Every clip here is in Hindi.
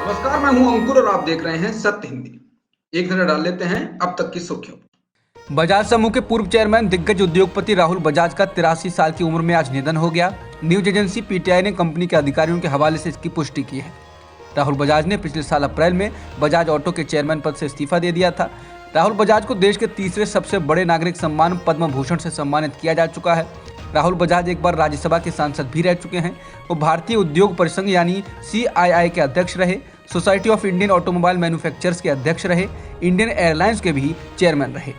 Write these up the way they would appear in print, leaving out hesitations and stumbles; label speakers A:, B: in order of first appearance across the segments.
A: नमस्कार, मैं हूं अंकुर और आप देख रहे हैं सत्य हिंदी। एक नजर डाल लेते हैं अब तक की सुर्खियों।
B: बजाज समूह के पूर्व चेयरमैन दिग्गज उद्योगपति राहुल बजाज का 83 साल की उम्र में आज निधन हो गया। न्यूज एजेंसी पीटीआई ने कंपनी के अधिकारियों के हवाले से इसकी पुष्टि की है। राहुल बजाज ने पिछले साल अप्रैल में बजाज ऑटो के चेयरमैन पद से इस्तीफा दे दिया था। राहुल बजाज को देश के तीसरे सबसे बड़े नागरिक सम्मान पद्म भूषण से सम्मानित किया जा चुका है। राहुल बजाज एक बार राज्यसभा के सांसद भी रह चुके हैं। वो भारतीय उद्योग परिसंघ यानी CII के अध्यक्ष रहे, society of Indian automobile manufacturers के अध्यक्ष रहे, इंडियन एयरलाइंस के भी चेयरमैन रहे।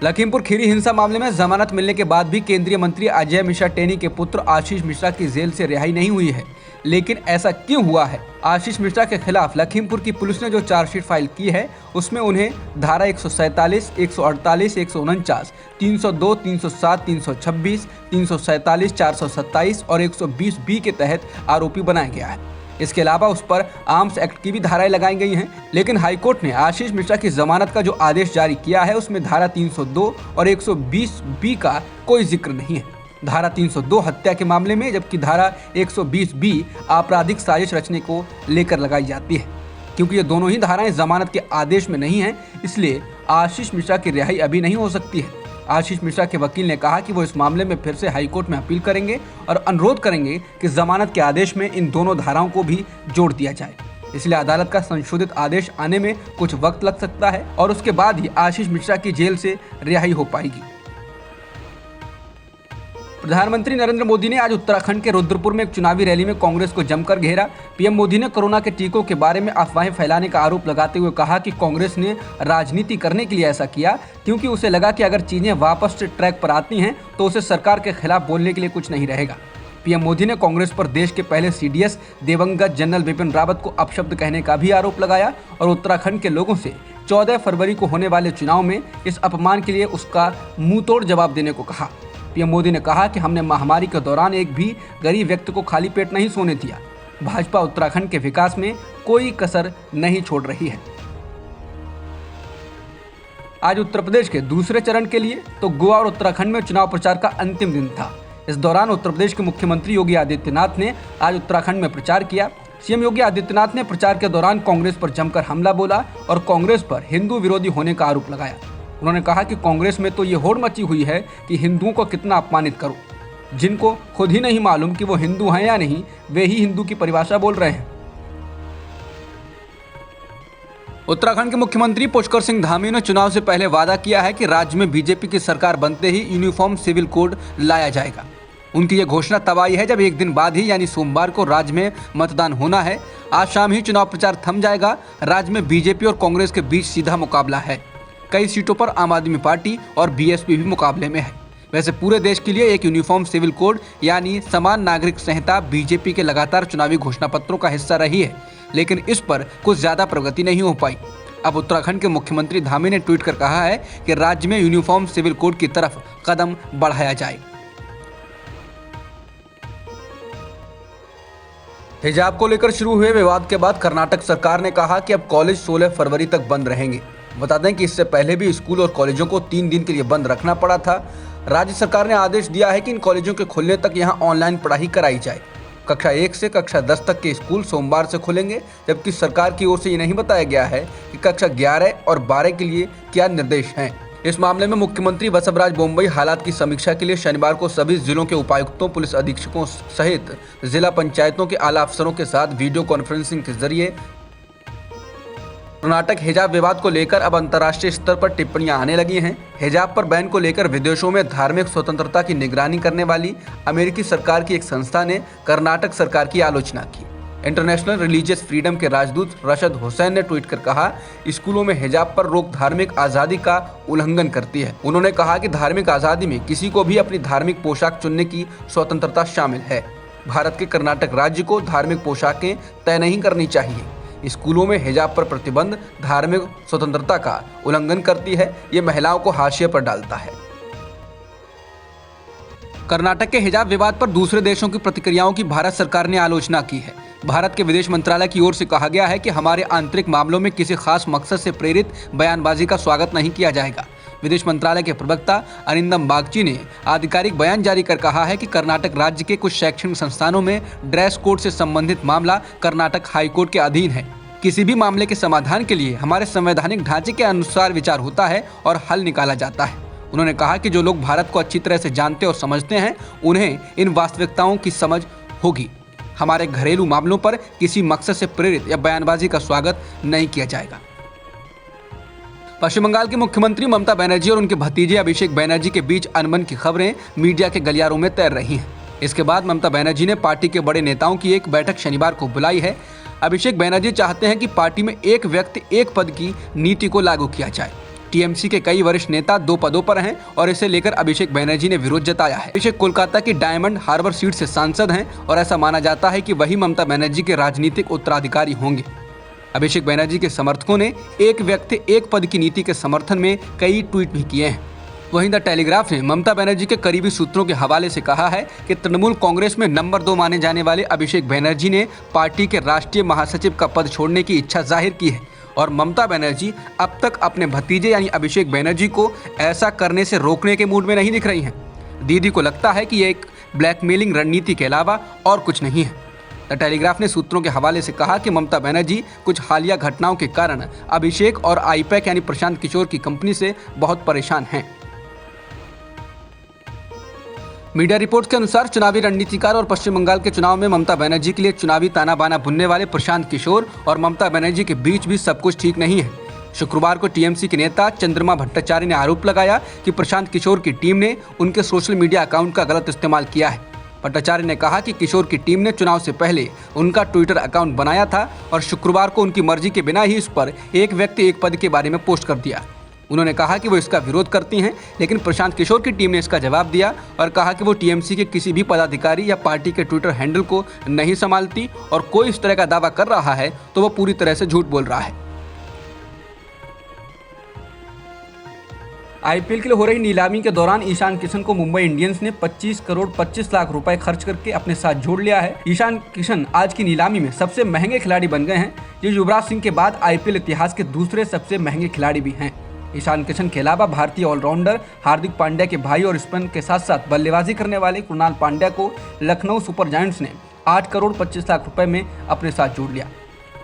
B: लखीमपुर खीरी हिंसा मामले में जमानत मिलने के बाद भी केंद्रीय मंत्री अजय मिश्रा टेनी के पुत्र आशीष मिश्रा की जेल से रिहाई नहीं हुई है। लेकिन ऐसा क्यों हुआ है? आशीष मिश्रा के खिलाफ लखीमपुर की पुलिस ने जो चार्जशीट फाइल की है उसमें उन्हें धारा 147, 148, 149, 302, 307, 326, 347, 427 और 120B के तहत आरोपी बनाया गया है। इसके अलावा उस पर आर्म्स एक्ट की भी धाराएं लगाई गई हैं। लेकिन हाईकोर्ट ने आशीष मिश्रा की जमानत का जो आदेश जारी किया है उसमें धारा 302 और 120B का कोई जिक्र नहीं है। धारा 302 हत्या के मामले में, जबकि धारा 120B आपराधिक साजिश रचने को लेकर लगाई जाती है। क्योंकि ये दोनों ही धाराएं जमानत के आदेश में नहीं हैं, इसलिए आशीष मिश्रा की रिहाई अभी नहीं हो सकती है। आशीष मिश्रा के वकील ने कहा कि वो इस मामले में फिर से हाईकोर्ट में अपील करेंगे और अनुरोध करेंगे कि जमानत के आदेश में इन दोनों धाराओं को भी जोड़ दिया जाए। इसलिए अदालत का संशोधित आदेश आने में कुछ वक्त लग सकता है और उसके बाद ही आशीष मिश्रा की जेल से रिहाई हो पाएगी। प्रधानमंत्री नरेंद्र मोदी ने आज उत्तराखंड के रुद्रपुर में एक चुनावी रैली में कांग्रेस को जमकर घेरा। पीएम मोदी ने कोरोना के टीकों के बारे में अफवाहें फैलाने का आरोप लगाते हुए कहा कि कांग्रेस ने राजनीति करने के लिए ऐसा किया, क्योंकि उसे लगा कि अगर चीजें वापस से ट्रैक पर आती हैं तो उसे सरकार के खिलाफ बोलने के लिए कुछ नहीं रहेगा। पीएम मोदी ने कांग्रेस पर देश के पहले CDS दिवंगत जनरल बिपिन रावत को अपशब्द कहने का भी आरोप लगाया और उत्तराखंड के लोगों से 14 फरवरी को होने वाले चुनाव में इस अपमान के लिए उसका मुंहतोड़ जवाब देने को कहा। पीएम मोदी ने कहा कि हमने महामारी के दौरान एक भी गरीब व्यक्ति को खाली पेट नहीं सोने दिया। भाजपा उत्तराखंड के विकास में कोई कसर नहीं छोड़ रही है। आज उत्तर प्रदेश के दूसरे चरण के लिए तो गोवा और उत्तराखंड में चुनाव प्रचार का अंतिम दिन था। इस दौरान उत्तर प्रदेश के मुख्यमंत्री योगी आदित्यनाथ ने आज उत्तराखंड में प्रचार किया। सीएम योगी आदित्यनाथ ने प्रचार के दौरान कांग्रेस पर जमकर हमला बोला और कांग्रेस पर हिंदू विरोधी होने का आरोप लगाया। उन्होंने कहा कि कांग्रेस में तो ये होड़ मची हुई है कि हिंदुओं को कितना अपमानित करो। जिनको खुद ही नहीं मालूम कि वो हिंदू हैं या नहीं, वे ही हिंदू की परिभाषा बोल रहे हैं। उत्तराखंड के मुख्यमंत्री पुष्कर सिंह धामी ने चुनाव से पहले वादा किया है कि राज्य में बीजेपी की सरकार बनते ही यूनिफॉर्म सिविल कोड लाया जाएगा। उनकी ये घोषणा तब आई है जब एक दिन बाद ही यानी सोमवार को राज्य में मतदान होना है। आज शाम ही चुनाव प्रचार थम जाएगा। राज्य में बीजेपी और कांग्रेस के बीच सीधा मुकाबला है। कई सीटों पर आम आदमी पार्टी और BSP भी मुकाबले में है। वैसे पूरे देश के लिए एक यूनिफॉर्म सिविल कोड यानी समान नागरिक संहिता बीजेपी के लगातार चुनावी घोषणा पत्रों का हिस्सा रही है, लेकिन इस पर कुछ ज्यादा प्रगति नहीं हो पाई। अब उत्तराखंड के मुख्यमंत्री धामी ने ट्वीट कर कहा है कि राज्य में यूनिफॉर्म सिविल कोड की तरफ कदम बढ़ाया जाए। हिजाब को लेकर शुरू हुए विवाद के बाद कर्नाटक सरकार ने कहा कि अब कॉलेज 16 फरवरी तक बंद रहेंगे। बता दें कि इससे पहले भी स्कूल और कॉलेजों को 3 दिन के लिए बंद रखना पड़ा था। राज्य सरकार ने आदेश दिया है कि इन कॉलेजों के खुलने तक यहां ऑनलाइन पढ़ाई कराई जाए। कक्षा 1 से कक्षा 10 तक के स्कूल सोमवार से खुलेंगे, जबकि सरकार की ओर से ये नहीं बताया गया है कि कक्षा 11 और 12 के लिए क्या निर्देश हैं। इस मामले में मुख्यमंत्री बसवराज बोम्मई हालात की समीक्षा के लिए शनिवार को सभी जिलों के उपायुक्तों, पुलिस अधीक्षकों सहित जिला पंचायतों के आला अफसरों के साथ वीडियो कॉन्फ्रेंसिंग के जरिए कर्नाटक हिजाब विवाद को लेकर अब अंतर्राष्ट्रीय स्तर पर टिप्पणियां आने लगी हैं। हिजाब पर बैन को लेकर विदेशों में धार्मिक स्वतंत्रता की निगरानी करने वाली अमेरिकी सरकार की एक संस्था ने कर्नाटक सरकार की आलोचना की। इंटरनेशनल रिलीजियस फ्रीडम के राजदूत रशद हुसैन ने ट्वीट कर कहा, स्कूलों में हिजाब पर रोक धार्मिक आज़ादी का उल्लंघन करती है। उन्होंने कहा कि धार्मिक आज़ादी में किसी को भी अपनी धार्मिक पोशाक चुनने की स्वतंत्रता शामिल है। भारत के कर्नाटक राज्य को धार्मिक पोशाकें तय नहीं करनी चाहिए। स्कूलों में हिजाब पर प्रतिबंध धार्मिक स्वतंत्रता का उल्लंघन करती है। ये महिलाओं को हाशिए पर डालता है। कर्नाटक के हिजाब विवाद पर दूसरे देशों की प्रतिक्रियाओं की भारत सरकार ने आलोचना की है। भारत के विदेश मंत्रालय की ओर से कहा गया है कि हमारे आंतरिक मामलों में किसी खास मकसद से प्रेरित बयानबाजी का स्वागत नहीं किया जाएगा। विदेश मंत्रालय के प्रवक्ता अरिंदम बागची ने आधिकारिक बयान जारी कर कहा है कि कर्नाटक राज्य के कुछ शैक्षणिक संस्थानों में ड्रेस कोड से संबंधित मामला कर्नाटक हाईकोर्ट के अधीन है। किसी भी मामले के समाधान के लिए हमारे संवैधानिक ढांचे के अनुसार विचार होता है और हल निकाला जाता है। उन्होंने कहा कि जो लोग भारत को अच्छी तरह से जानते और समझते हैं उन्हें इन वास्तविकताओं की समझ होगी। हमारे घरेलू मामलों पर किसी मकसद से प्रेरित या बयानबाजी का स्वागत नहीं किया जाएगा। पश्चिम बंगाल की मुख्यमंत्री ममता बनर्जी और उनके भतीजे अभिषेक बनर्जी के बीच अनबन की खबरें मीडिया के गलियारों में तैर रही हैं। इसके बाद ममता बनर्जी ने पार्टी के बड़े नेताओं की एक बैठक शनिवार को बुलाई है। अभिषेक बनर्जी चाहते हैं कि पार्टी में एक व्यक्ति एक पद की नीति को लागू किया जाए। टीएमसी के कई वरिष्ठ नेता 2 पदों पर हैं और इसे लेकर अभिषेक बनर्जी ने विरोध जताया है। अभिषेक कोलकाता की डायमंड हार्बर सीट से सांसद हैं और ऐसा माना जाता है कि वही ममता बनर्जी के राजनीतिक उत्तराधिकारी होंगे। अभिषेक बनर्जी के समर्थकों ने एक व्यक्ति एक पद की नीति के समर्थन में कई ट्वीट भी किए हैं। वहीं द टेलीग्राफ ने ममता बनर्जी के करीबी सूत्रों के हवाले से कहा है कि तृणमूल कांग्रेस में नंबर 2 माने जाने वाले अभिषेक बनर्जी ने पार्टी के राष्ट्रीय महासचिव का पद छोड़ने की इच्छा जाहिर की है और ममता बनर्जी अब तक अपने भतीजे यानी अभिषेक बनर्जी को ऐसा करने से रोकने के मूड में नहीं दिख रही हैं। दीदी को लगता है कि ये एक ब्लैकमेलिंग रणनीति के अलावा और कुछ नहीं है। द टेलीग्राफ ने सूत्रों के हवाले से कहा कि ममता बनर्जी कुछ हालिया घटनाओं के कारण अभिषेक और आईपैक यानी प्रशांत किशोर की कंपनी से बहुत परेशान हैं। मीडिया रिपोर्ट्स के अनुसार चुनावी रणनीतिकार और पश्चिम बंगाल के चुनाव में ममता बनर्जी के लिए चुनावी ताना बाना बुनने वाले प्रशांत किशोर और ममता बनर्जी के बीच भी सब कुछ ठीक नहीं है। शुक्रवार को टीएमसी के नेता चंद्रमा भट्टाचार्य ने आरोप लगाया कि प्रशांत किशोर की टीम ने उनके सोशल मीडिया अकाउंट का गलत इस्तेमाल किया है। भट्टाचार्य ने कहा कि किशोर की टीम ने चुनाव से पहले उनका ट्विटर अकाउंट बनाया था और शुक्रवार को उनकी मर्जी के बिना ही इस पर एक व्यक्ति एक पद के बारे में पोस्ट कर दिया। उन्होंने कहा कि वो इसका विरोध करती हैं, लेकिन प्रशांत किशोर की टीम ने इसका जवाब दिया और कहा कि वो टीएमसी के किसी भी पदाधिकारी या पार्टी के ट्विटर हैंडल को नहीं संभालती और कोई इस तरह का दावा कर रहा है तो वो पूरी तरह से झूठ बोल रहा है। आईपीएल के लिए हो रही नीलामी के दौरान ईशान किशन को मुंबई इंडियंस ने 25 करोड़ 25 लाख रुपए खर्च करके अपने साथ जोड़ लिया है। ईशान किशन आज की नीलामी में सबसे महंगे खिलाड़ी बन गए हैं। ये युवराज सिंह के बाद आईपीएल इतिहास के दूसरे सबसे महंगे खिलाड़ी भी हैं। ईशान किशन के अलावा भारतीय ऑलराउंडर हार्दिक पांड्या के भाई और स्पिन के साथ साथ बल्लेबाजी करने वाले कृणाल पांड्या को लखनऊ सुपर जायंट्स ने 8 करोड़ 25 लाख रुपए में अपने साथ जोड़ लिया।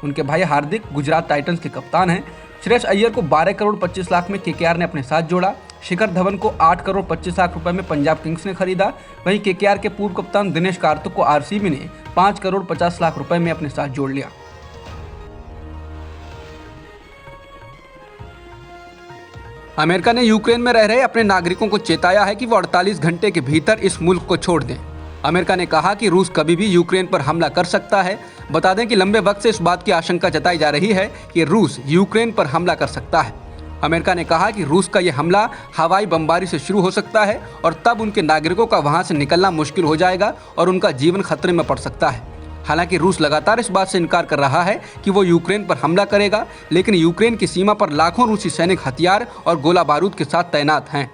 B: उनके भाई हार्दिक गुजरात टाइटंस के कप्तान हैं। श्रेयस अय्यर को 12 करोड़ 25 लाख में केकेआर ने अपने साथ जोड़ा। शिखर धवन को 8 करोड़ 25 लाख रुपए में पंजाब किंग्स ने खरीदा। वहीं केकेआर के पूर्व कप्तान दिनेश कार्तिक को आरसीबी ने 5 करोड़ 50 लाख रुपए में अपने साथ जोड़ लिया। अमेरिका ने यूक्रेन में रह रहे अपने नागरिकों को चेताया है कि वो 48 घंटे के भीतर इस मुल्क को छोड़ दें। अमेरिका ने कहा कि रूस कभी भी यूक्रेन पर हमला कर सकता है। बता दें कि लंबे वक्त से इस बात की आशंका जताई जा रही है कि रूस यूक्रेन पर हमला कर सकता है। अमेरिका ने कहा कि रूस का यह हमला हवाई बमबारी से शुरू हो सकता है और तब उनके नागरिकों का वहां से निकलना मुश्किल हो जाएगा और उनका जीवन खतरे में पड़ सकता है। हालांकि रूस लगातार इस बात से इनकार कर रहा है कि वो यूक्रेन पर हमला करेगा, लेकिन यूक्रेन की सीमा पर लाखों रूसी सैनिक हथियार और गोला बारूद के साथ तैनात हैं।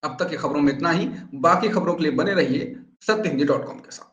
A: अब तक की खबरों में इतना ही। बाकी खबरों के लिए बने रहिए सत्यहिंदी.com के साथ।